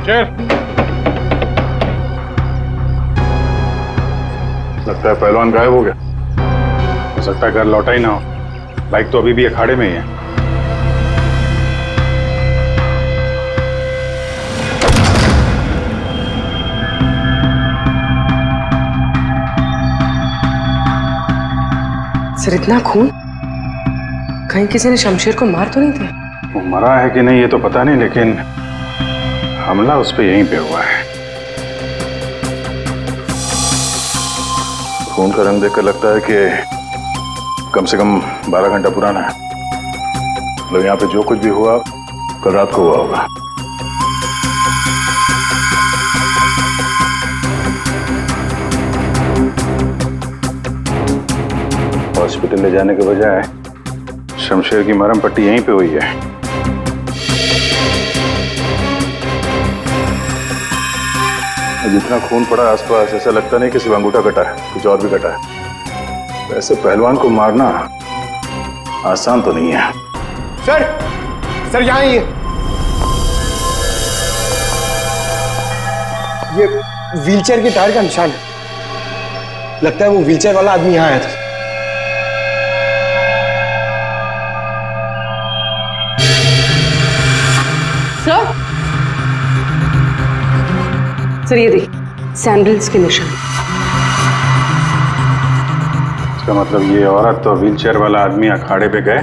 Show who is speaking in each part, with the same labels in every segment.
Speaker 1: शमशेर, लगता है पहलवान गायब हो गया। हो सकता है घर लौटा ही ना हो। बाइक तो अभी भी अखाड़े में ही है।
Speaker 2: सर इतना खून, कहीं किसी ने शमशेर को मार तो नहीं दिया?
Speaker 1: वो मरा है कि नहीं ये तो पता नहीं, लेकिन हमला उस पर यहीं पे हुआ है। खून का रंग देखकर लगता है कि कम से कम 12 घंटा पुराना है। मतलब यहाँ पे जो कुछ भी हुआ कल रात को हुआ होगा। हॉस्पिटल ले जाने के बजाय शमशेर की मरहम पट्टी यहीं पे हुई है। जितना खून पड़ा आसपास ऐसा लगता नहीं कि सिर्फ अंगूठा कटा है, कुछ और भी कटा है। वैसे पहलवान को मारना आसान तो नहीं है।
Speaker 3: सर यहाँ ये व्हीलचेयर के टायर का निशान है। लगता है वो व्हीलचेयर वाला आदमी यहाँ आया था।
Speaker 2: सर ये देखिए सैंडल्स के निशान।
Speaker 1: इसका मतलब ये औरत तो व्हीलचेयर वाला आदमी अखाड़े पे गए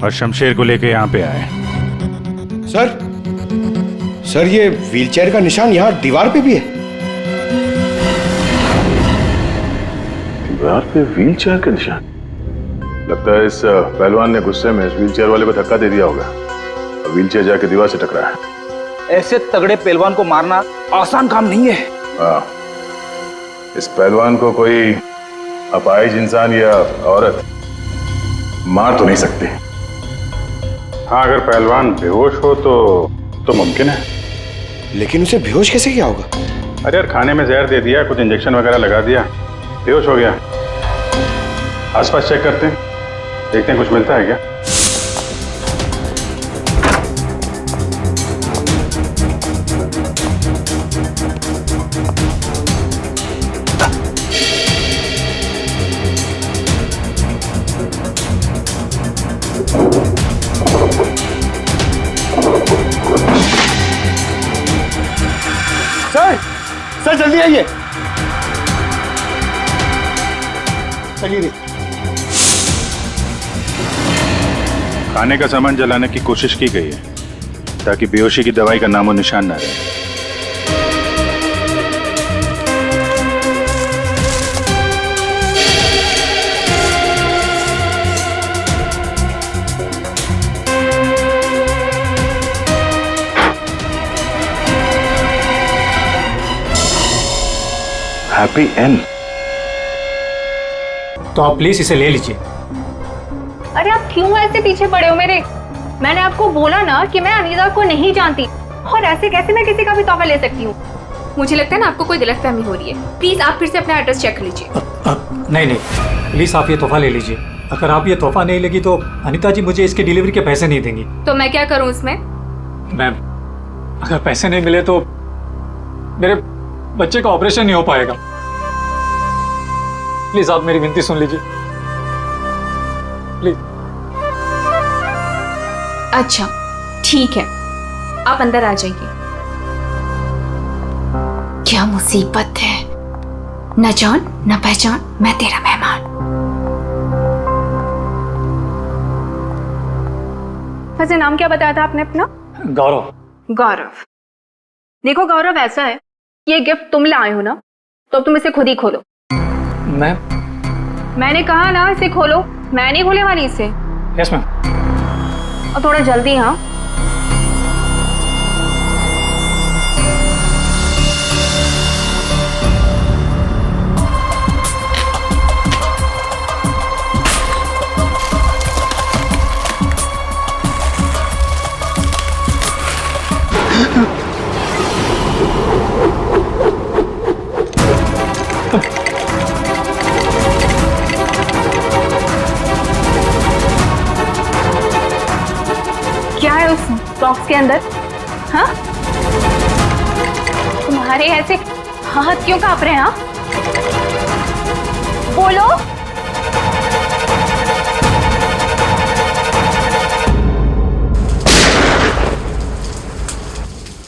Speaker 1: और शमशेर को लेके यहाँ पे आए।
Speaker 3: सर ये व्हीलचेयर का निशान यहाँ दीवार पे भी है।
Speaker 1: दीवार पे व्हीलचेयर का निशान? लगता है इस पहलवान ने गुस्से में इस व्हीलचेयर वाले को धक्का दे दिया होगा और व्हीलचेयर जाके दीवार से टकरा है।
Speaker 4: ऐसे तगड़े पहलवान को मारना आसान काम नहीं है।
Speaker 1: हाँ, इस पहलवान को कोई अपाहिज इंसान या औरत मार तो नहीं सकती। हाँ, अगर पहलवान बेहोश हो तो मुमकिन है।
Speaker 3: लेकिन उसे बेहोश कैसे किया होगा?
Speaker 1: अरे यार, खाने में जहर दे दिया, कुछ इंजेक्शन वगैरह लगा दिया, बेहोश हो गया। आसपास चेक करते हैं, देखते हैं कुछ मिलता है क्या।
Speaker 3: सर जल्दी आइए। चलिए।
Speaker 1: खाने का सामान जलाने की कोशिश की गई है ताकि बेहोशी की दवाई का नामो निशान ना रहे। Happy and.
Speaker 5: तो आप प्लीज इसे ले लीजिए।
Speaker 6: अरे आप क्यों ऐसे पीछे पड़े हो मेरे? मैंने आपको बोला ना कि मैं अनीता को नहीं जानती, और ऐसे कैसे मैं किसी का भी तोहफा ले सकती हूँ?
Speaker 7: मुझे लगता है ना आपको कोई गलतफहमी हो रही है। प्लीज आप फिर से अपना एड्रेस चेक कर लीजिए।
Speaker 5: नहीं, प्लीज आप ये तोहफा ले लीजिए। अगर आप ये तोहफा नहीं लेगी तो अनीता जी मुझे इसके डिलीवरी के पैसे नहीं देंगी।
Speaker 7: तो मैं क्या करूँ इसमें?
Speaker 5: मैम, अगर पैसे नहीं मिले तो मेरे बच्चे का ऑपरेशन नहीं हो पाएगा। प्लीज आप मेरी विनती सुन लीजिए, प्लीज।
Speaker 7: अच्छा ठीक है, आप अंदर आ जाइए। क्या मुसीबत है, न जान न पहचान, मैं तेरा मेहमान।
Speaker 6: वैसे नाम क्या बताया था आपने अपना?
Speaker 5: गौरव।
Speaker 6: गौरव। देखो गौरव, ऐसा है, ये गिफ्ट तुम लाए हो ना, तो तुम इसे खुद ही खोलो। मैंने कहा ना इसे खोलो, मैं नहीं खोले वाली इसे।
Speaker 5: Yes ma'am.
Speaker 6: और थोड़ा जल्दी। हाँ, क्या है उस बॉक्स के अंदर? हाँ, अरे ऐसे हाथ क्यों कांप रहे हैं? हाँ बोलो।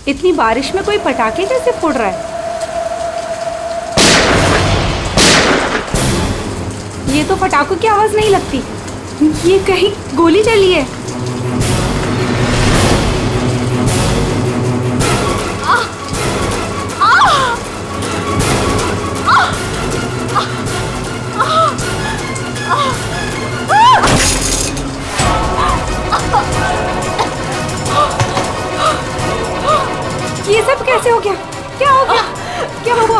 Speaker 8: इतनी बारिश में कोई पटाखे कैसे फोड़ रहा है? ये तो पटाखों की आवाज नहीं लगती, ये कहीं गोली चली है। ये सब कैसे हो गया? क्या हो गया? क्या हुआ?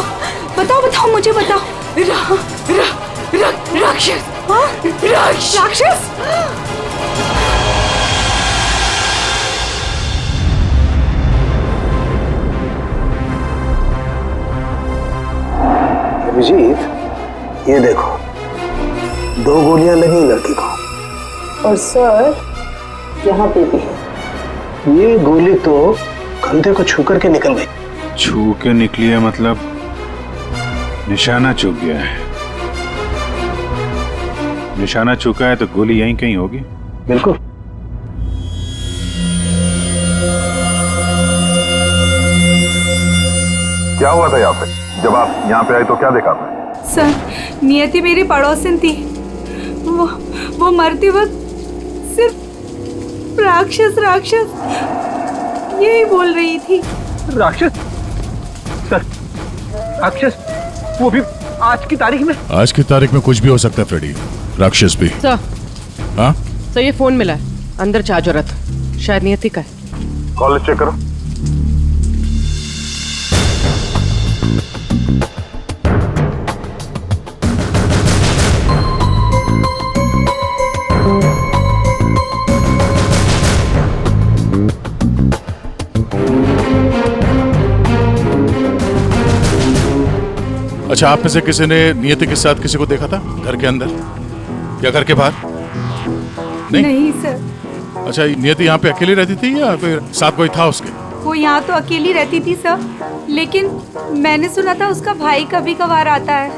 Speaker 8: बताओ बताओ, मुझे बताओ। राक्षस! राक्षस!
Speaker 9: अभिजीत, ये देखो, 2 गोलियां लगी लड़की को।
Speaker 2: और सर यहाँ पे भी है।
Speaker 9: ये गोली तो कंधे को छू करके निकल गई।
Speaker 1: छू के निकली है मतलब निशाना चूक गया है। निशाना चूका है तो गोली यहीं कहीं होगी।
Speaker 9: बिल्कुल।
Speaker 1: क्या हुआ था यहाँ पे? जब आप यहाँ पे आए तो क्या देखा आपने?
Speaker 8: सर, नियति मेरी पड़ोसन थी। वो मरते वक्त सिर्फ राक्षस राक्षस यही बोल रही थी।
Speaker 9: राक्षस? सर, राक्षस? वो भी आज की तारीख में?
Speaker 10: आज की तारीख में कुछ भी हो सकता है फ्रेडी, राक्षस भी।
Speaker 2: सर,
Speaker 10: हाँ
Speaker 2: सर ये फोन मिला है, अंदर चार्ज हो रहा था, शायद नियति का है।
Speaker 1: कॉल चेक करो।
Speaker 10: अच्छा, आप में से किसी ने नियति के साथ किसी को देखा था घर के अंदर या घर के बाहर?
Speaker 8: नहीं सर।
Speaker 10: अच्छा, नियति यहाँ पे अकेली रहती थी या फिर साथ कोई था उसके?
Speaker 8: वो यहाँ तो अकेली रहती थी सर, लेकिन मैंने सुना था उसका भाई कभी कभार आता है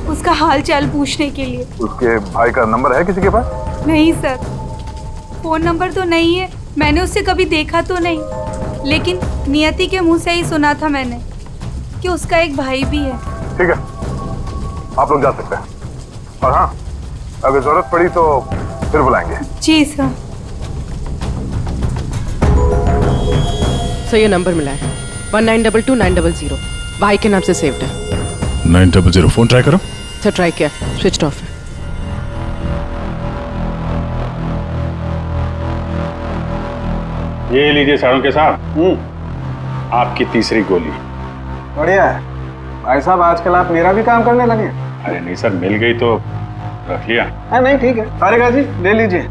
Speaker 8: उसका हाल चाल पूछने के लिए।
Speaker 1: उसके भाई का नंबर है किसी के पास?
Speaker 8: नहीं सर, फोन नंबर तो नहीं है, मैंने उससे कभी देखा तो नहीं, लेकिन नियति के मुंह से ही सुना था मैंने कि उसका एक भाई भी है।
Speaker 1: ठीक है, आप लोग जा सकते हैं। और हाँ, अगर जरूरत पड़ी तो फिर बुलाएंगे।
Speaker 8: जी सर।
Speaker 2: सर ये नंबर मिला है 1922-900, भाई के नाम से सेव्ड है।
Speaker 10: 900 फोन ट्राई करो।
Speaker 2: सर ट्राई किया, स्विच ऑफ है।
Speaker 1: ये लीजिए सारों के साथ आपकी तीसरी गोली।
Speaker 9: बढ़िया है भाई साहब, आजकल आप मेरा भी काम करने लगे।
Speaker 1: अरे नहीं सर, मिल गई तो रख लिया।
Speaker 9: नहीं ठीक है, तारिका जी ले लीजिए।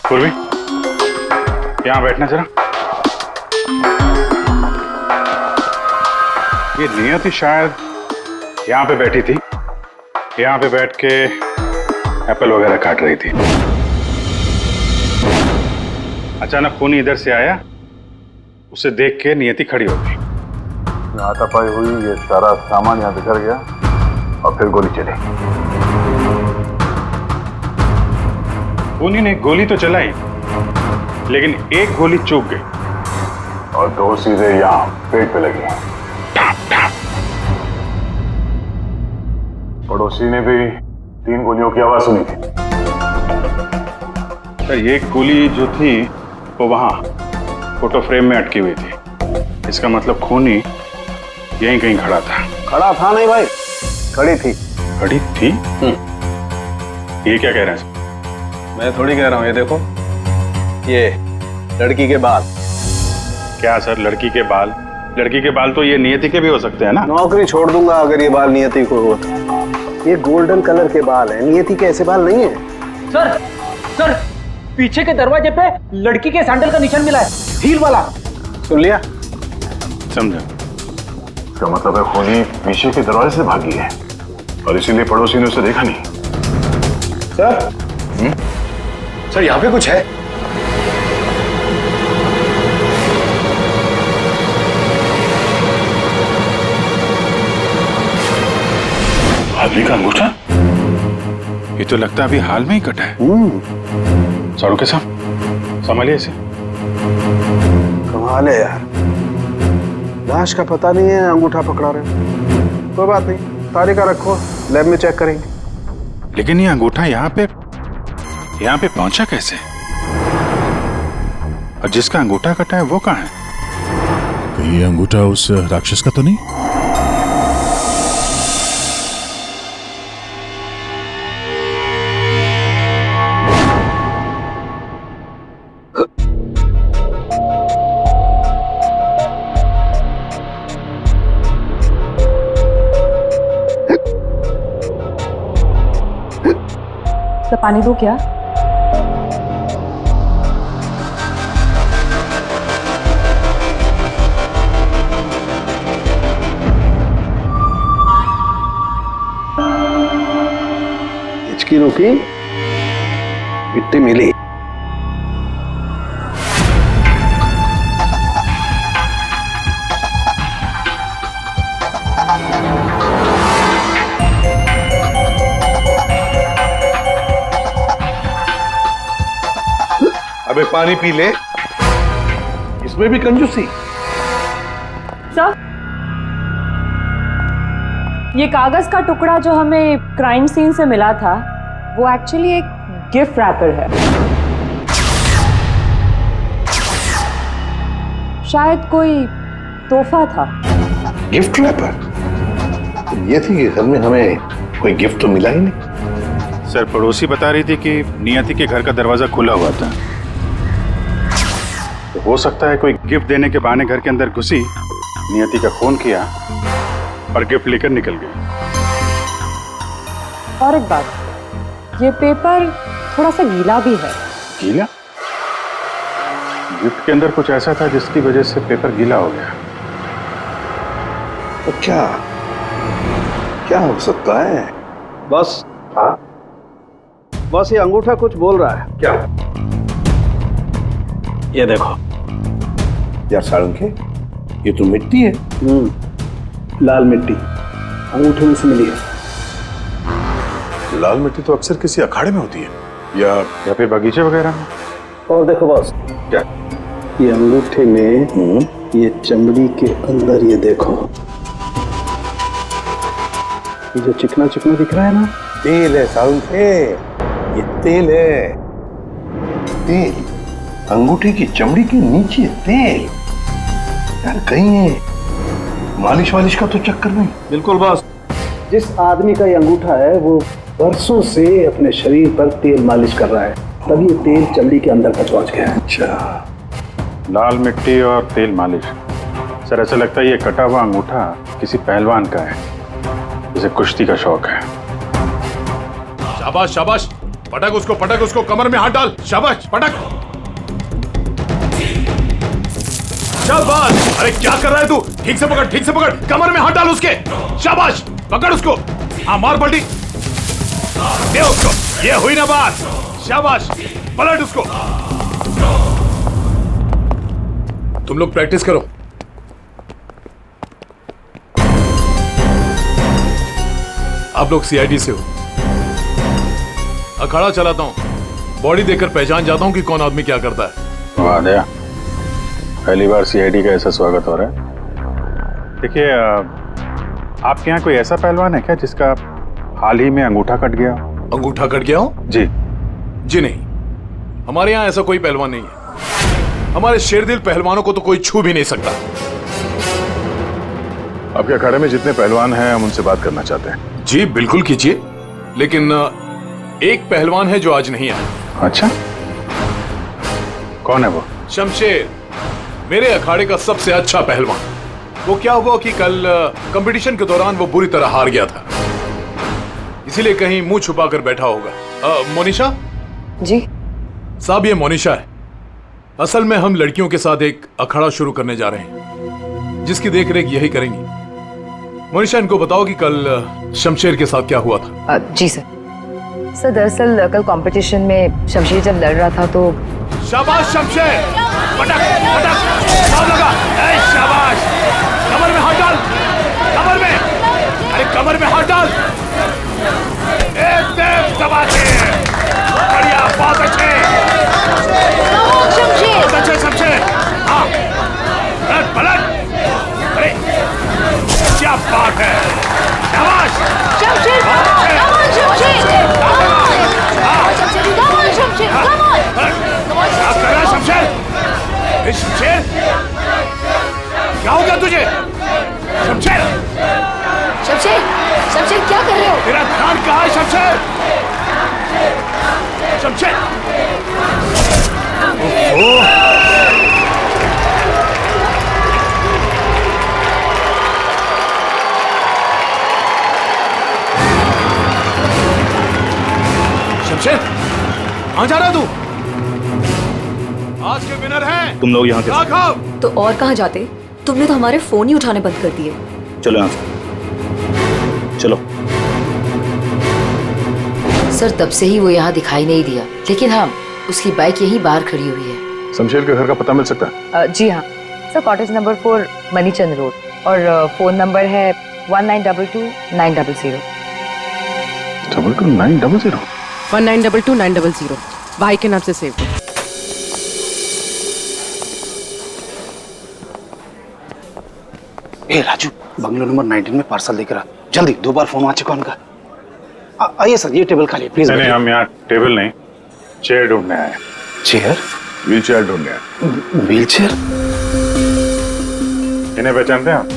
Speaker 1: पूर्वी, यहाँ बैठना जरा। ये नियति शायद यहाँ पे बैठी थी, यहाँ पे बैठ के एप्पल वगैरह काट रही थी। अचानक खूनी इधर से आया, उसे देख के नियति खड़ी हो गई। हाथापाई हुई, ये सारा सामान यहाँ बिखर गया और फिर गोली चली। खूनी ने गोली तो चलाई, लेकिन एक गोली चूक गई और 2 सीधे यहाँ पेट पे लगी। पड़ोसी ने भी 3 गोलियों की आवाज सुनी थी। सर ये गोली जो थी वो वहां फोटो फ्रेम में अटकी हुई थी। इसका मतलब खूनी यहीं कहीं खड़ा था।
Speaker 9: खड़ा था नहीं भाई, खड़ी थी।
Speaker 1: खड़ी थी? ये क्या कह रहे हैं सर?
Speaker 9: मैं थोड़ी कह रहा हूँ, ये देखो, ये लड़की के बाल।
Speaker 1: क्या सर, लड़की के बाल? लड़की के बाल तो ये नियति के भी हो सकते हैं ना?
Speaker 9: नौकरी छोड़ दूंगा अगर ये बाल नियति को हो तो। ये गोल्डन कलर के बाल है, नियति के ऐसे बाल नहीं है।
Speaker 4: सर, सर, पीछे के दरवाजे पे लड़की के सैंडल का निशान मिला है, हील वाला।
Speaker 9: सुन लिया?
Speaker 1: समझा। इसका मतलब है खूनी पीछे के दरवाजे से भागी है और इसीलिए पड़ोसी ने उसे देखा नहीं।
Speaker 3: सर, सर यहाँ पे कुछ है।
Speaker 1: आदमी का अंगूठा? ये तो लगता है अभी हाल में ही कटा है। सारू के साहब संभालिए इसे।
Speaker 11: कमाल है यार, लाश का पता नहीं है, अंगूठा पकड़ा रहे। कोई बात नहीं, तारीखा रखो, लैब में चेक करेंगे।
Speaker 1: लेकिन ये अंगूठा यहाँ पे पहुंचा कैसे? और जिसका अंगूठा कटा है वो कहाँ है?
Speaker 10: कहीं ये अंगूठा उस राक्षस का तो नहीं?
Speaker 8: तो पानी दो क्या?
Speaker 11: हिचकी रुकी, मिट्टी मिली। अबे पानी पी ले, इसमें भी कंजूसी।
Speaker 8: सर, ये कागज का टुकड़ा जो हमें क्राइम सीन से मिला था वो एक्चुअली एक गिफ्ट रैपर है। शायद कोई तोहफा था।
Speaker 11: Gift wrapper? ये थी कि घर में हमें कोई गिफ्ट तो मिला ही नहीं।
Speaker 1: सर, पड़ोसी बता रही थी कि नियति के घर का दरवाजा खुला हुआ था, तो हो सकता है कोई गिफ्ट देने के बहाने घर के अंदर घुसी, नियति का फोन किया और गिफ्ट लेकर निकल गई।
Speaker 8: और एक बात, ये पेपर थोड़ा सा गीला भी है।
Speaker 1: गीला? गिफ्ट के अंदर कुछ ऐसा था जिसकी वजह से पेपर गीला हो गया।
Speaker 11: तो क्या हो सकता है? बस हाँ, बस ये अंगूठा कुछ बोल रहा है। क्या? ये देखो यार सारंगे, ये तो मिट्टी है। लाल मिट्टी अंगूठे में से मिली है।
Speaker 1: लाल मिट्टी तो अक्सर किसी अखाड़े में होती है या फिर बगीचे वगैरह में।
Speaker 11: और देखो बॉस, क्या ये अंगूठे में ये चमड़ी के अंदर, ये देखो, ये जो चिकना चिकना दिख रहा है ना, तेल है सारंगे, ये तेल है। तेल अंगूठे की चमड़ी के नीचे, तेल। यार कहीं मालिश वालिश का तो चक्कर नहीं? बिल्कुल बॉस, जिस आदमी का ये अंगूठा है वो बरसों से अपने शरीर पर तेल मालिश कर रहा है, तभी ये तेल चमड़ी के अंदर तक पहुंच गया। अच्छा,
Speaker 1: लाल मिट्टी और तेल मालिश। सर, ऐसा लगता है ये कटा हुआ अंगूठा किसी पहलवान का है, जिसे कुश्ती का शौक है।
Speaker 10: शाबाश शाबाश, पटक उसको, कमर में हाथ डाल। शाबाश, पटक। शाबाश। अरे क्या कर रहा है तू? ठीक से पकड़, कमर में हाथ डाल उसके। शाबाश, पकड़ उसको। हाँ, मार पलटी दे उसको। ये हुई ना बात। शाबाश, पलट उसको। तुम लोग प्रैक्टिस करो। आप लोग सीआईडी से हो। अखाड़ा चलाता हूं, बॉडी देखकर पहचान जाता हूं कि कौन आदमी क्या करता है।
Speaker 1: वाह दया, पहली बार सीआईडी का ऐसा स्वागत हो रहा है। देखिए, आपके यहाँ कोई ऐसा पहलवान है क्या जिसका हाल ही में अंगूठा कट गया?
Speaker 10: अंगूठा कट गया हो? जी नहीं, हमारे यहाँ ऐसा कोई पहलवान नहीं है। हमारे शेरदिल पहलवानों को तो कोई छू भी नहीं सकता।
Speaker 1: आपके अखाड़े में जितने पहलवान हैं, हम उनसे बात करना चाहते हैं।
Speaker 10: जी बिल्कुल कीजिए, लेकिन एक पहलवान है जो आज नहीं आया।
Speaker 1: अच्छा, कौन है वो?
Speaker 10: शमशेर, मेरे अखाड़े का सबसे अच्छा पहलवान। वो क्या हुआ कि कल कंपटीशन के दौरान वो बुरी तरह हार गया था, इसीलिए कहीं मुंह छुपाकर बैठा होगा। मोनिशा
Speaker 8: जी
Speaker 10: साहब, ये मोनिशा है। असल में हम लड़कियों के साथ एक अखाड़ा शुरू करने जा रहे हैं, जिसकी देखरेख यही करेंगी। मोनिशा, इनको बताओ कि कल शमशेर के साथ क्या हुआ था।
Speaker 8: जी सर। दरअसल कल कंपटीशन में शमशेर जब लड़ रहा था तो।
Speaker 10: शाबाश शमशेर, पटक दाव लगा। शाबाश, कमर में हाथ डाल, कमर में। अरे कमर में हाथ डाल। एकदम दबाते। बढ़िया, बहुत अच्छे, बहुत अच्छे शमशेर। हाँ, पलट पलट। अरे क्या बात है, शाबाश
Speaker 6: शमशेर,
Speaker 10: क्या कर रहा है शमशेर? ए, शमशेर, क्या हो गया तुझे? शमशेर,
Speaker 7: शमशेर, शमशेर क्या कर रहे हो?
Speaker 10: तेरा ध्यान कहाँ है शमशेर? शमशेर, ओह, शमशेर, कहाँ जा रहा है तू? आज के विनर हैं
Speaker 12: तुम लोग यहाँ के।
Speaker 10: राघव।
Speaker 13: तो और कहाँ जाते? तुमने तो हमारे फोन ही उठाने बंद कर दिए।
Speaker 12: चलो यहाँ से, चलो।
Speaker 7: सर तब से ही वो यहाँ दिखाई नहीं दिया, लेकिन हाँ उसकी बाइक यहीं बाहर खड़ी हुई है।
Speaker 1: शमशेर के घर का पता मिल सकता है?
Speaker 14: जी हाँ सर, कॉटेज नंबर 4 मनीचंद रोड और फोन नंबर है 1922-900।
Speaker 1: 22-900?
Speaker 2: 1922-900 भाई के नाम से सेव हो।
Speaker 9: ए राजू, बंगलो नंबर 19 में पार्सल दिख रहा, जल्दी 2 बार फोन वहाँ चेक ऑन कर। आइए सर, ये टेबल खाली है, प्लीज।
Speaker 1: नहीं, हम यहाँ टेबल नहीं, चेयर ढूंढने आए।
Speaker 9: चेयर?
Speaker 1: व्हील चेयर ढूंढने आए।
Speaker 9: Wheel chair?
Speaker 1: इन्हें पहचानते हैं आप?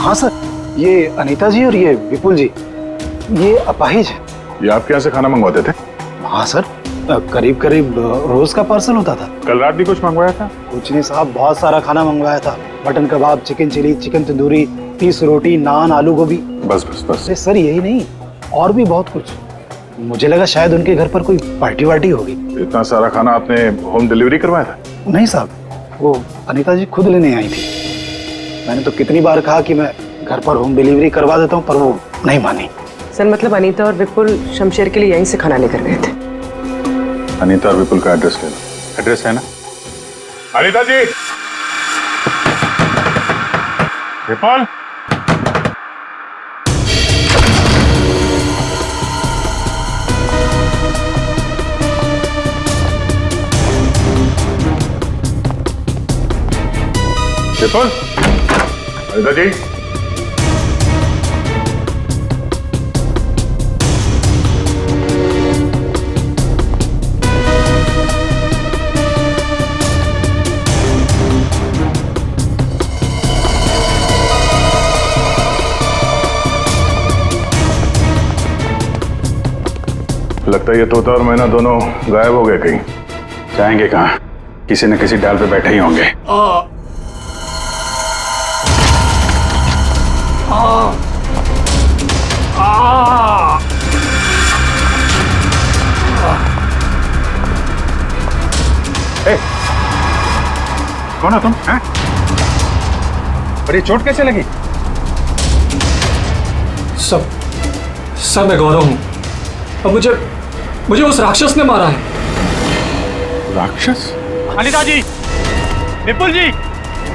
Speaker 9: हाँ सर, ये अनीता जी और ये विपुल जी, ये अपाहिज है।
Speaker 1: ये आपके यहाँ से खाना मंगवाते थे?
Speaker 9: हाँ सर, करीब करीब रोज का पार्सल होता था।
Speaker 1: कल रात भी कुछ मंगवाया था?
Speaker 9: कुछ नहीं साहब, बहुत सारा खाना मंगवाया था। मटन कबाब, चिकन चिली, चिकन तंदूरी, 30 रोटी, नान, आलू गोभी।
Speaker 1: बस बस बस।
Speaker 9: अरे सर यही नहीं, और भी बहुत कुछ। मुझे लगा शायद उनके घर पर कोई पार्टी वार्टी होगी।
Speaker 1: इतना सारा खाना आपने होम डिलीवरी करवाया था?
Speaker 9: नहीं साहब, वो अनीता जी खुद लेने आई थी। मैंने तो कितनी बार कहा कि मैं घर पर होम डिलीवरी करवा देता हूँ, पर वो नहीं मानी।
Speaker 2: सर मतलब अनीता और विपुल शमशेर के लिए यहीं से खाना लेकर गए थे।
Speaker 1: अनीता और विपुल का एड्रेस ले लो। एड्रेस है ना? अनीता जी, विपुल, विपुल, अनीता जी। लगता है ये तोता और मैना दोनों गायब हो गए कहीं। जाएंगे कहाँ? किसी न किसी डाल पे बैठे ही होंगे। ए, कौन हो तुम? हैं? और ये चोट कैसे लगी?
Speaker 5: सब मैं गौरव हूँ और मुझे उस राक्षस ने मारा है।
Speaker 1: राक्षस?
Speaker 4: अनीता जी, विपुल जी,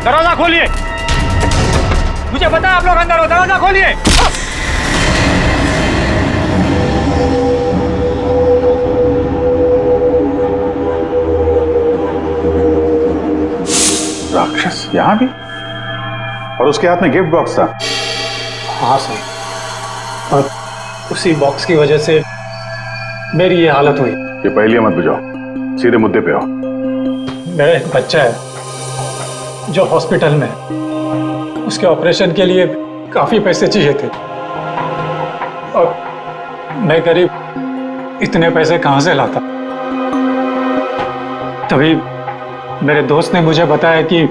Speaker 4: दरवाजा खोलिए। मुझे पता है आप लोग अंदर हो, दरवाजा खोलिए।
Speaker 1: राक्षस यहाँ भी? और उसके हाथ में गिफ्ट बॉक्स था?
Speaker 5: हाँ सर, और उसी बॉक्स की वजह से मेरी ये हालत हुई।
Speaker 1: ये पहले मत बुझाओ, सीधे मुद्दे पे आओ।
Speaker 5: मेरा एक बच्चा है जो हॉस्पिटल में है। उसके ऑपरेशन के लिए काफी पैसे चाहिए थे और मैं गरीब इतने पैसे कहाँ से लाता। तभी मेरे दोस्त ने मुझे बताया कि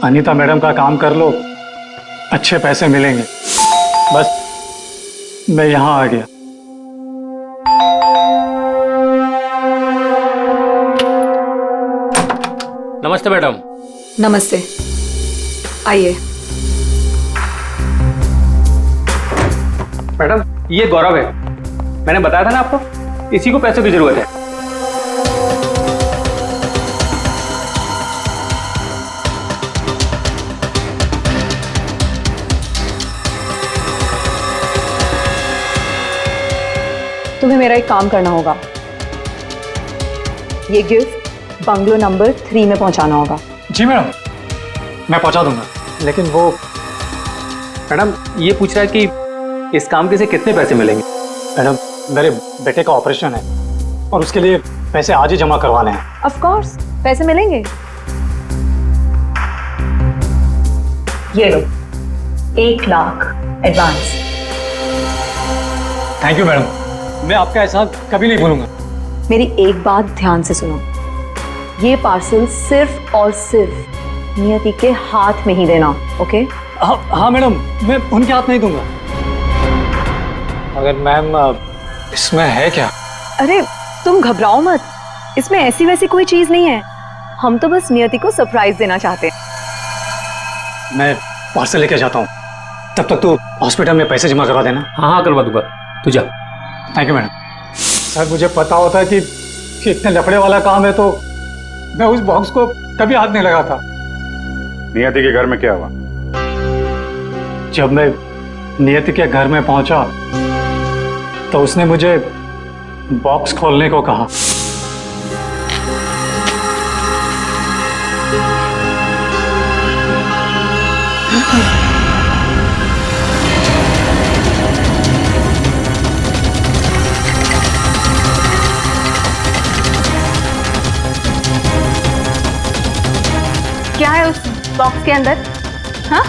Speaker 5: अनीता मैडम का काम कर लो, अच्छे पैसे मिलेंगे। बस मैं यहाँ आ गया।
Speaker 4: नमस्ते मैडम।
Speaker 13: नमस्ते, आइए।
Speaker 4: मैडम ये गौरव है, मैंने बताया था ना आपको, इसी को पैसों की जरूरत है।
Speaker 13: तुम्हें मेरा एक काम करना होगा। ये गिफ्ट बंगलो नंबर 3 में पहुंचाना होगा।
Speaker 5: जी मैडम, मैं पहुंचा दूंगा। लेकिन वो
Speaker 4: मैडम ये पूछ रहा है कि इस काम के से कितने पैसे मिलेंगे?
Speaker 5: मैडम, मेरे बेटे का ऑपरेशन है और उसके लिए पैसे आज ही जमा करवाने हैं।
Speaker 13: ऑफ कोर्स पैसे मिलेंगे। ये लो 1 lakh advance.
Speaker 5: Thank you madam, मैं आपका एहसान कभी नहीं भूलूंगा।
Speaker 13: मेरी एक बात ध्यान से सुनो, ये पार्सल सिर्फ और सिर्फ नियति के हाथ में ही देना, ओके?
Speaker 5: हाँ मैडम, मैं उनके हाथ नहीं दूंगा। मगर मैम इसमें है क्या?
Speaker 13: अरे तुम घबराओ मत, इसमें ऐसी वैसी कोई चीज नहीं है। हम तो बस नियति को सरप्राइज देना चाहते हैं।
Speaker 5: मैं पार्सल लेके जाता हूँ, तब तक तो हॉस्पिटल में पैसे जमा करवा देना।
Speaker 4: हाँ करवा दूंगा, तू जा।
Speaker 5: Thank you madam. सर मुझे पता होता कि इतने लफड़े वाला काम है तो मैं उस बॉक्स को कभी हाथ नहीं लगाता।
Speaker 1: नियति के घर में क्या हुआ?
Speaker 5: जब मैं नियति के घर में पहुंचा तो उसने मुझे बॉक्स खोलने को कहा।
Speaker 6: क्या है उस बॉक्स के अंदर? हाँ,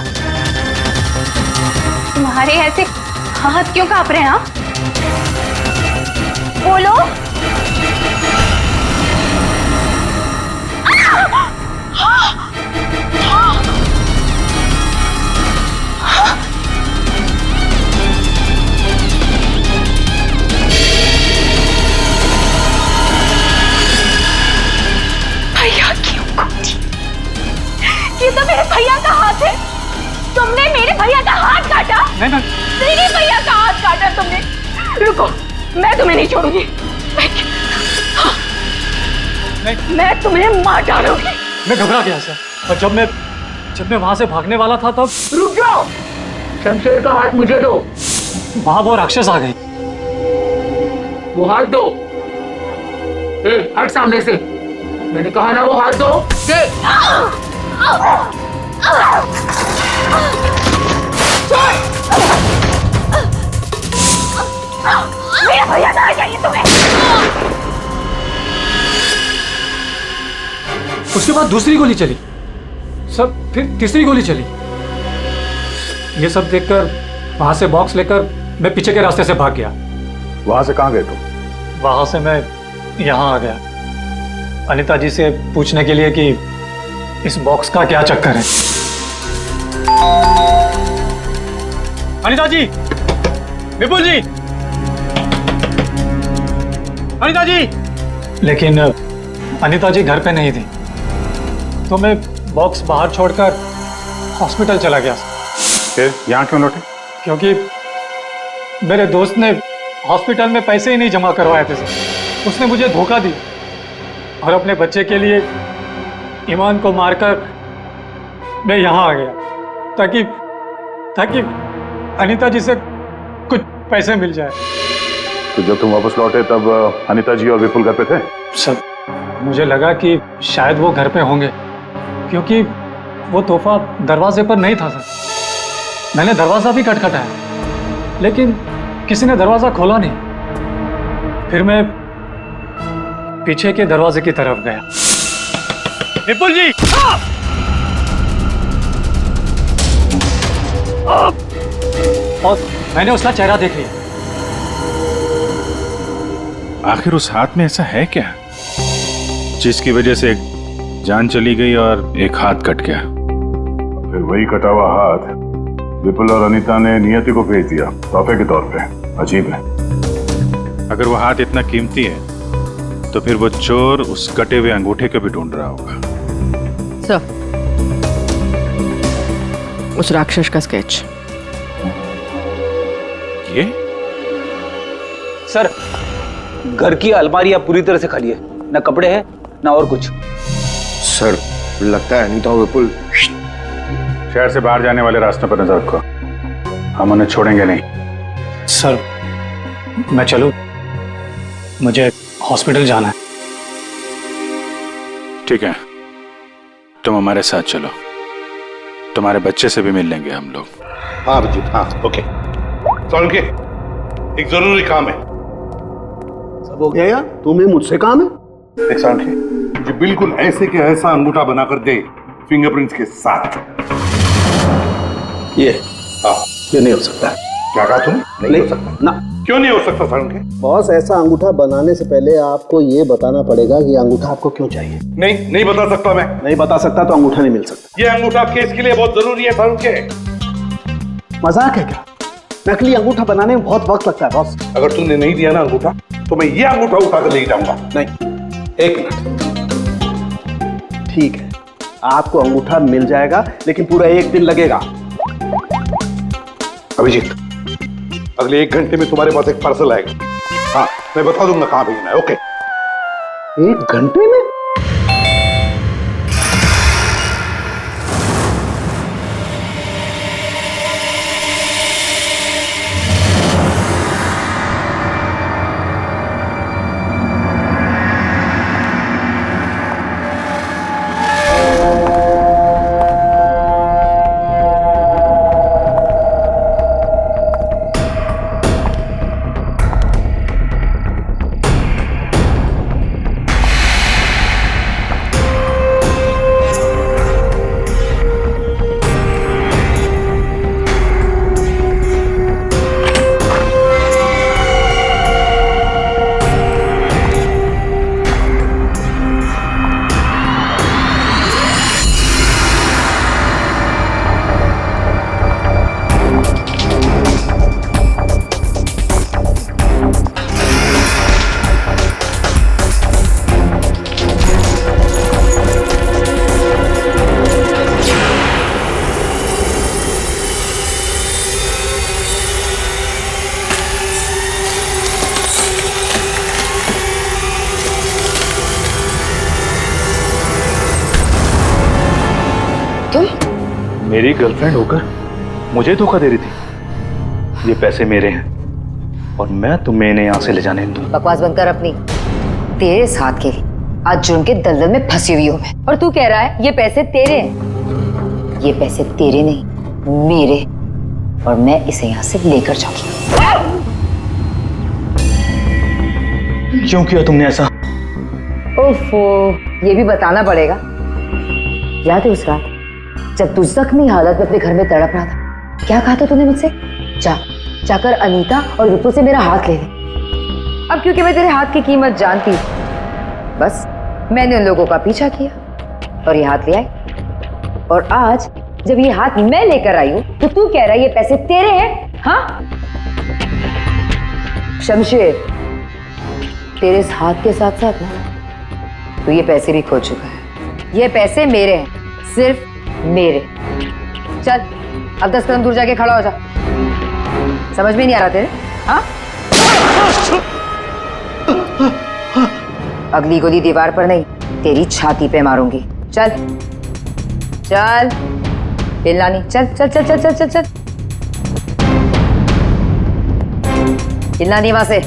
Speaker 6: तुम्हारे ऐसे हाथ क्यों कांप रहे हैं? हाँ, बोलो। भैया क्यों काटी? ये तो मेरे भैया का हाथ है। तुमने मेरे भैया का हाथ काटा?
Speaker 5: नहीं।
Speaker 6: मेरे भैया का हाथ काटा तुमने। रुको, मैं तुम्हें नहीं छोड़ूंगी। मैं तुम्हें मार डालूंगी।
Speaker 5: मैं घबरा गया सर, और जब मैं वहां से भागने वाला था तब।
Speaker 15: रुक जाओ, शमशेर का हाथ मुझे दो।
Speaker 5: वहां वो राक्षस आ गई।
Speaker 15: वो हाथ दो। हट सामने से, मैंने कहा ना वो हाथ दो। दे।
Speaker 6: मेरा भैया कहाँ चाहिए तुम्हें?
Speaker 5: उसके बाद दूसरी गोली चली, सब फिर तीसरी गोली चली। ये सब देखकर वहां से बॉक्स लेकर मैं पीछे के रास्ते से भाग गया।
Speaker 1: वहां से कहां गए तुम?
Speaker 5: वहां से मैं यहाँ आ गया अनिता जी से पूछने के लिए कि इस बॉक्स का क्या चक्कर है।
Speaker 4: अनिता जी, विपुल जी, अनिता जी।
Speaker 5: लेकिन अनिता जी घर पे नहीं थी, तो मैं बॉक्स बाहर छोड़कर हॉस्पिटल चला गया।
Speaker 1: फिर यहाँ क्यों लौटे?
Speaker 5: क्योंकि मेरे दोस्त ने हॉस्पिटल में पैसे ही नहीं जमा करवाए थे सर। उसने मुझे धोखा दी और अपने बच्चे के लिए ईमान को मारकर मैं यहाँ आ गया ताकि अनीता जी से कुछ पैसे मिल जाए।
Speaker 1: तो जब तुम वापस लौटे तब अनीता जी और विपुल घर पे थे?
Speaker 5: सर मुझे लगा कि शायद वो घर पे होंगे, क्योंकि वो तोहफा दरवाजे पर नहीं था सर। मैंने दरवाजा भी खटखटाया, लेकिन किसी ने दरवाजा खोला नहीं। फिर मैं पीछे के दरवाजे की तरफ गया।
Speaker 4: विपुल जी!
Speaker 5: और मैंने उसका चेहरा देख लिया।
Speaker 1: आखिर उस हाथ में ऐसा है क्या जिसकी वजह से एक जान चली गई और एक हाथ कट गया? फिर वही कटा हुआ हाथ विपुल और अनीता ने नियति को भेज दिया तोहफे के तौर पे। अजीब है। अगर वो हाथ इतना कीमती है तो फिर वो चोर उस कटे हुए अंगूठे को भी ढूंढ रहा होगा।
Speaker 2: सर, उस राक्षस का स्केच।
Speaker 1: ये
Speaker 9: सर, घर की अलमारियां पूरी तरह से खाली है, ना कपड़े हैं ना और कुछ।
Speaker 3: सर लगता है अनीता और विपुल
Speaker 1: शहर से बाहर जाने वाले रास्तों पर नजर रखो, हम उन्हें छोड़ेंगे नहीं।
Speaker 5: सर मैं चलूं?
Speaker 9: मुझे हॉस्पिटल जाना है।
Speaker 12: ठीक है, तुम हमारे साथ चलो, तुम्हारे बच्चे से भी मिल लेंगे हम लोग।
Speaker 11: हाँ अभिजीत, हाँ ओके। सोलंकी, एक जरूरी काम है।
Speaker 9: सब हो गया यार, तुम्हें मुझसे काम है?
Speaker 11: एक सोलंकी, मुझे बिल्कुल ऐसे के ऐसा अंगूठा बनाकर दे, फिंगरप्रिंट्स के साथ।
Speaker 9: ये
Speaker 11: हाँ,
Speaker 9: ये नहीं हो सकता।
Speaker 11: क्या कहा तुमने? नहीं हो सकता
Speaker 9: ना।
Speaker 11: क्यों नहीं हो सकता सोलंकी?
Speaker 9: बॉस, ऐसा अंगूठा बनाने से पहले आपको ये बताना पड़ेगा कि अंगूठा आपको क्यों चाहिए।
Speaker 11: नहीं बता सकता मैं।
Speaker 9: नहीं बता सकता तो अंगूठा नहीं मिल सकता।
Speaker 11: ये अंगूठा केस के लिए बहुत जरूरी है सोलंकी।
Speaker 9: मजाक है क्या? नकली अंगूठा बनाने में बहुत वक्त लगता है बॉस।
Speaker 11: अगर तुमने नहीं दिया ना अंगूठा, तो मैं ये अंगूठा उठाकर ले जाऊंगा।
Speaker 9: नहीं, एक मिनट। ठीक है, आपको अंगूठा मिल जाएगा, लेकिन पूरा 1 दिन लगेगा।
Speaker 11: अभिजीत, अगले 1 घंटे में तुम्हारे पास एक पार्सल आएगा। हाँ, मैं बता दूंगा कहां भेजना है। ओके।
Speaker 9: 1 घंटे में?
Speaker 12: मेरी गर्लफ्रेंड होकर मुझे धोखा दे रही थी। ये पैसे मेरे हैं और मैं तुम्हें इन्हें यहाँ से ले जाने नहीं दूंगा।
Speaker 14: बकवास बंद कर अपनी। तेरे साथ के लिए आज जुर्म के दलदल में फंसी हुई हूँ मैं, और तू कह रहा है ये पैसे तेरे हैं। ये पैसे तेरे नहीं, मेरे, और मैं इसे यहाँ से लेकर जाऊंगी।
Speaker 12: क्यों किया तुमने ऐसा?
Speaker 14: ओफो, ये भी बताना पड़ेगा। याद है उस रात जब तू जख्मी हालत में अपने घर में तड़प रहा था, क्या कहा था तूने मुझसे? जाकर अनीता और विपुल से मेरा हाथ ले ले। अब क्योंकि मैं तेरे हाथ की कीमत जानती हूँ, बस मैंने उन लोगों का पीछा किया और ये हाथ ले आई। और आज जब ये हाथ मैं लेकर आई हूं, तो तू कह रहा है ये पैसे तेरे हैं? हाँ शमशेर, तेरे इस हाथ के साथ साथ ना तू ये पैसे भी खो चुका है। ये पैसे मेरे हैं, सिर्फ मेरे। चल अब 10 कदम दूर जाके खड़ा हो जा। समझ में नहीं आ रहा तेरे? हाँ, अगली गोली दीवार पर नहीं, तेरी छाती पे मारूंगी। चल चल, हिलना नहीं। चल चल चल चल चल चल चल, हिलना नहीं वहां से।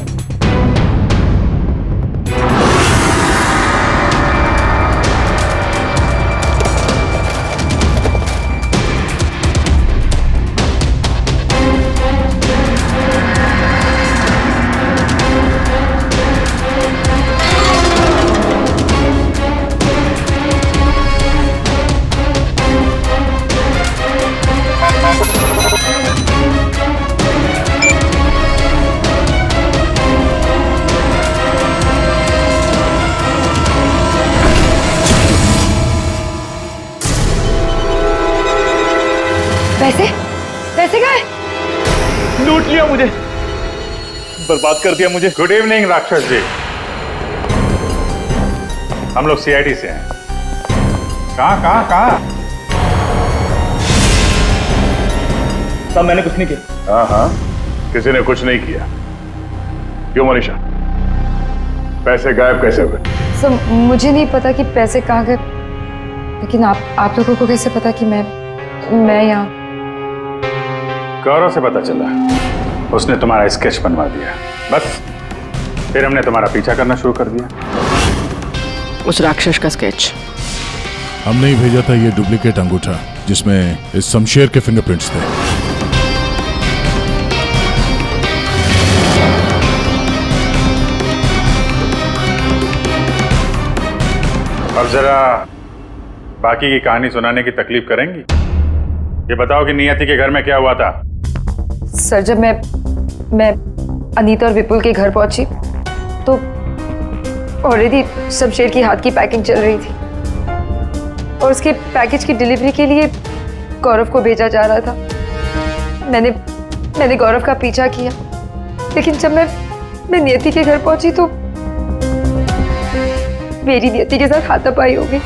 Speaker 14: पैसे पैसे कहाँ हैं?
Speaker 1: लूट लिया मुझे, बर्बाद कर दिया मुझे। गुड इवनिंग राक्षस जी, हम लोग सीआईडी से हैं। कहाँ?
Speaker 12: साहब मैंने कुछ नहीं किया।
Speaker 1: हाँ, किसी ने कुछ नहीं किया। क्यों मनीषा, पैसे गायब कैसे हुए?
Speaker 14: सर मुझे नहीं पता कि पैसे कहाँ गए, लेकिन आप लोगों को कैसे पता कि मैं यहाँ?
Speaker 1: गौरव से पता चला, उसने तुम्हारा स्केच बनवा दिया। बस फिर हमने तुम्हारा पीछा करना शुरू कर दिया।
Speaker 2: उस राक्षस का स्केच
Speaker 10: हमने ही भेजा था, ये डुप्लीकेट अंगूठा जिसमें इस शमशेर के फिंगरप्रिंट्स थे।
Speaker 1: अब जरा बाकी की कहानी सुनाने की तकलीफ करेंगी? ये बताओ कि नियति के घर में क्या हुआ था?
Speaker 14: सर, जब मैं अनीता और विपुल के घर पहुंची तो ऑलरेडी शमशेर की हाथ की पैकिंग चल रही थी और उसके पैकेज की डिलीवरी के लिए गौरव को भेजा जा रहा था। मैंने गौरव का पीछा किया, लेकिन जब मैं नियति के घर पहुंची तो मेरी नियति के साथ हाथापाई हो गई।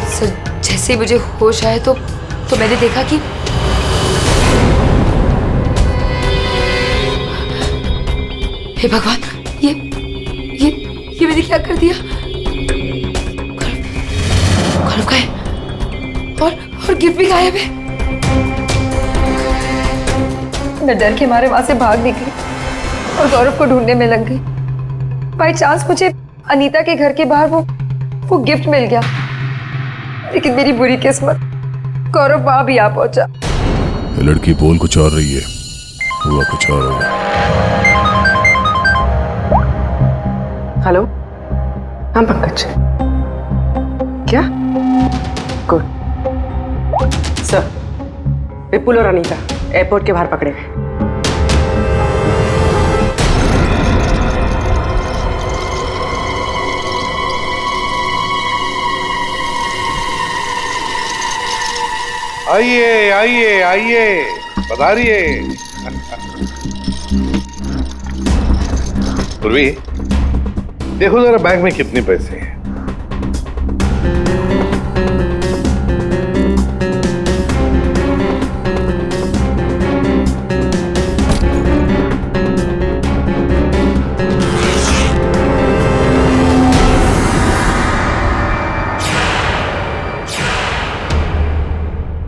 Speaker 14: सर, जैसे ही मुझे होश आया तो मैंने देखा कि हे भगवान, ये मैंने क्या कर दिया? गौरव का है और गिफ्ट भी गायब है। मैं डर के मारे वहां से भाग निकली और गौरव को ढूंढने में लग गई। बाई चांस मुझे अनीता के घर के बाहर वो गिफ्ट मिल गया, लेकिन मेरी बुरी किस्मत, गौरव वहां भी आ पहुंचा।
Speaker 10: ये लड़की बोल कुछ और रही है, हुआ कुछ और होगा।
Speaker 2: हेलो, हम पंकज। क्या? गुड सर, विपुल और अनीता एयरपोर्ट के बाहर पकड़े गए।
Speaker 11: आइए आइए आइए, पधारिए। पूर्वी, देखो जरा बैंक में कितने पैसे हैं।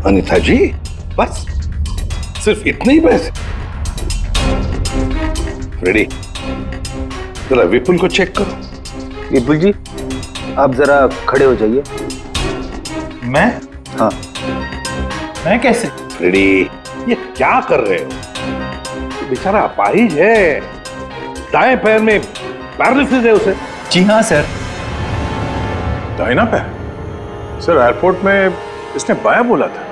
Speaker 11: अनीता जी, बस सिर्फ इतने ही पैसे? रेडी, जरा विपुल को चेक करो।
Speaker 9: विपुल जी, आप जरा खड़े हो जाइए।
Speaker 12: मैं?
Speaker 9: हाँ।
Speaker 12: मैं कैसे?
Speaker 11: रेडी, ये क्या कर रहे हो? बेचारा अपाहिज है, दाएं पैर में पैरालिसिस है उसे।
Speaker 12: जी हाँ सर।
Speaker 1: दाहिना पैर? सर, एयरपोर्ट में इसने बायां बोला था।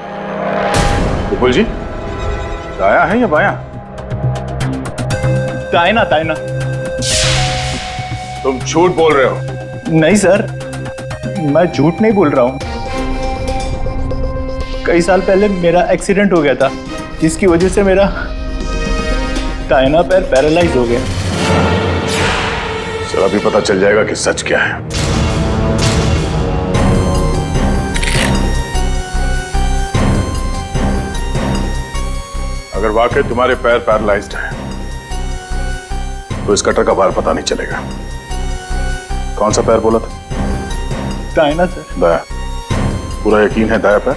Speaker 1: विपुल जी, दाया है या बायां?
Speaker 12: दाहिना दाहिना।
Speaker 1: तुम झूठ बोल रहे हो।
Speaker 12: नहीं सर, मैं झूठ नहीं बोल रहा हूं। कई साल पहले मेरा एक्सीडेंट हो गया था, जिसकी वजह से मेरा दाहिना पैर पैरालाइज हो गया।
Speaker 1: सर, अभी पता चल जाएगा कि सच क्या है। अगर वाकई तुम्हारे पैर पैरालाइज्ड हैं, तो इस कटर का भार पता नहीं चलेगा। कौन सा पैर बोला था?
Speaker 12: दाहिना सर।
Speaker 1: दाया? पूरा यकीन है दाया पैर?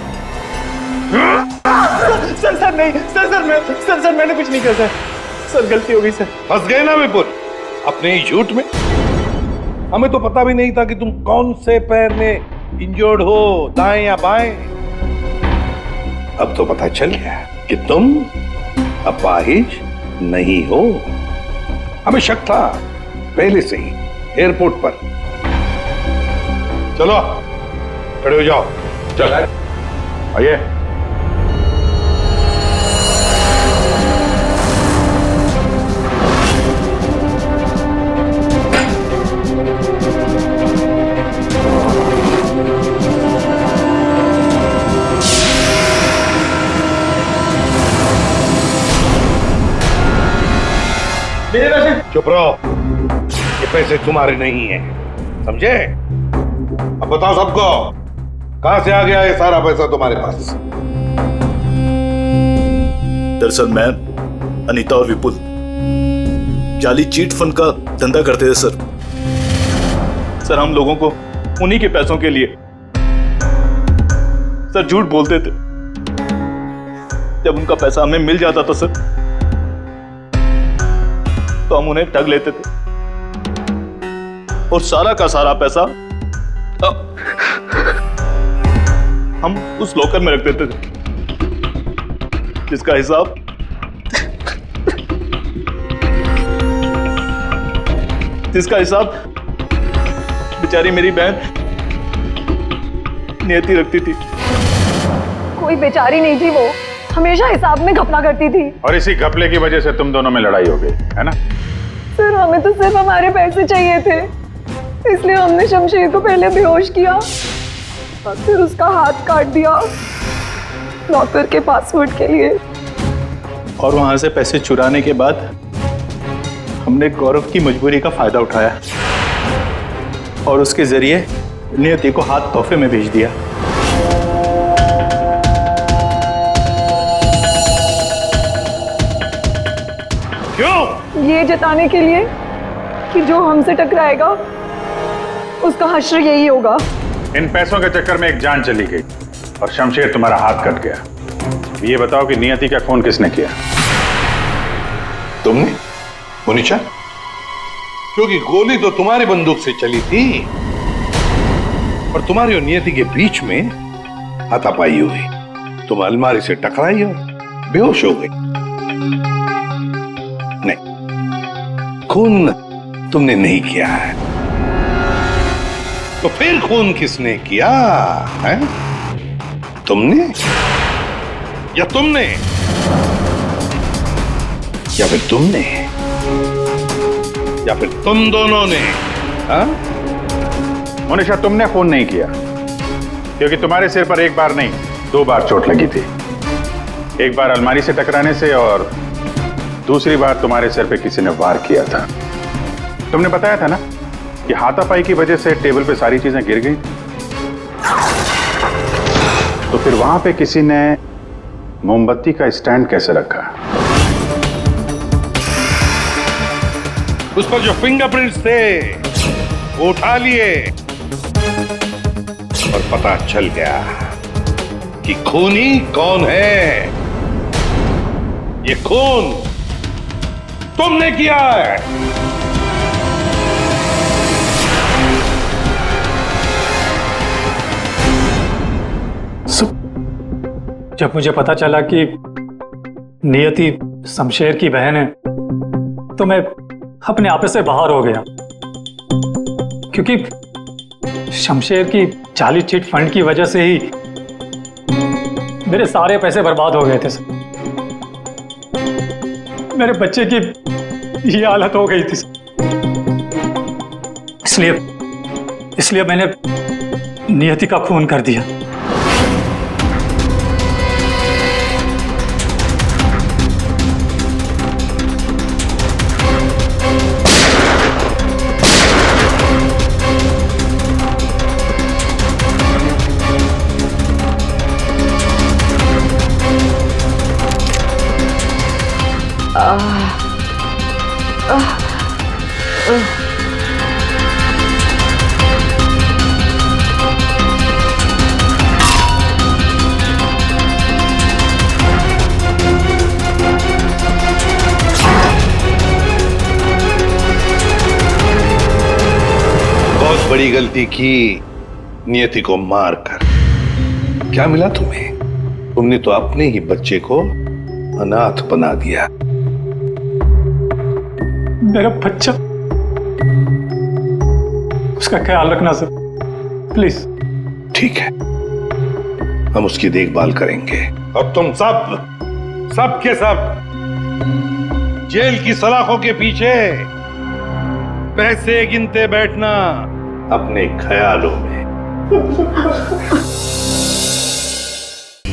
Speaker 12: सर नहीं, सर मैंने कुछ नहीं किया सर, गलती हो गई सर।
Speaker 11: फंस गए ना विपुल अपने ही झूठ में। हमें तो पता भी नहीं था कि तुम कौन से पैर में इंजर्ड हो, दाएं या बाएं। अब तो पता चल गया कि तुम अपाहिज नहीं हो। हमें शक था पहले से ही एयरपोर्ट पर। चलो खड़े हो जाओ। चल आइए। चुप रहो, ये पैसे तुम्हारे नहीं हैं, समझे? अब बताओ सबको, कहां से आ गया ये सारा पैसा तुम्हारे पास?
Speaker 12: दरअसल मैं, अनीता और विपुल जाली चीट फंड का धंधा करते थे सर हम लोगों को उन्हीं के पैसों के लिए सर झूठ बोलते थे। जब उनका पैसा हमें मिल जाता था सर, तो हम उन्हें ठग लेते थे और सारा का सारा पैसा हम उस लॉकर में रख देते थे, जिसका हिसाब बेचारी मेरी बहन नियति रखती थी।
Speaker 13: कोई बेचारी नहीं थी, वो हमेशा हिसाब में घपला करती थी।
Speaker 1: और इसी घपले की वजह से तुम दोनों में लड़ाई हो गई है ना?
Speaker 13: सर हमें तो सिर्फ हमारे पैसे चाहिए थे, इसलिए हमने शमशेर को पहले बेहोश किया और फिर उसका हाथ काट दिया लॉकर के पासवर्ड के लिए।
Speaker 12: और वहां से पैसे चुराने के बाद हमने गौरव की मजबूरी का फायदा उठाया और उसके जरिए नियति को हाथ तोहफे में भेज दिया।
Speaker 11: क्यों?
Speaker 13: ये जताने के लिए कि जो हमसे टकराएगा उसका हश्र यही होगा।
Speaker 1: इन पैसों के चक्कर में एक जान चली गई और शमशेर तुम्हारा हाथ कट गया। ये बताओ कि नियति का खून किसने किया?
Speaker 11: तुमने मोनिशा? क्योंकि गोली तो तुम्हारी बंदूक से चली थी और तुम्हारी और नियति के बीच में हाथापाई हुई। तुम अलमारी से टकराई और बेहोश हो गई। नहीं, खून तुमने नहीं किया है। तो फिर खून किसने किया है? तुमने या तुमने या फिर तुमने या फिर तुम दोनों ने?
Speaker 1: मोनिशा, तुमने खून नहीं किया क्योंकि तुम्हारे सिर पर एक बार नहीं 2 बार चोट लगी थी। एक बार अलमारी से टकराने से और दूसरी बार तुम्हारे सिर पे किसी ने वार किया था। तुमने बताया था ना कि हाथापाई की वजह से टेबल पे सारी चीजें गिर गई। तो फिर वहां पे किसी ने मोमबत्ती का स्टैंड कैसे रखा?
Speaker 11: उस पर जो फिंगरप्रिंट्स थे वो उठा लिए और पता चल गया कि खूनी कौन है। ये खून तुमने किया है।
Speaker 5: जब मुझे पता चला कि नियति शमशेर की बहन है तो मैं अपने आप से बाहर हो गया, क्योंकि शमशेर की जाली चिट फंड की वजह से ही मेरे सारे पैसे बर्बाद हो गए थे। मेरे बच्चे की ये हालत हो गई थी, इसलिए मैंने नियति का खून कर दिया।
Speaker 11: बहुत बड़ी गलती की नियति को मारकर। क्या मिला तुम्हें? तुमने तो अपने ही बच्चे को अनाथ बना दिया।
Speaker 5: मेरा बच्चा, उसका ख्याल रखना सर, प्लीज।
Speaker 11: ठीक है, हम उसकी देखभाल करेंगे। अब तुम सब के सब जेल की सलाखों के पीछे पैसे गिनते बैठना अपने ख्यालों में।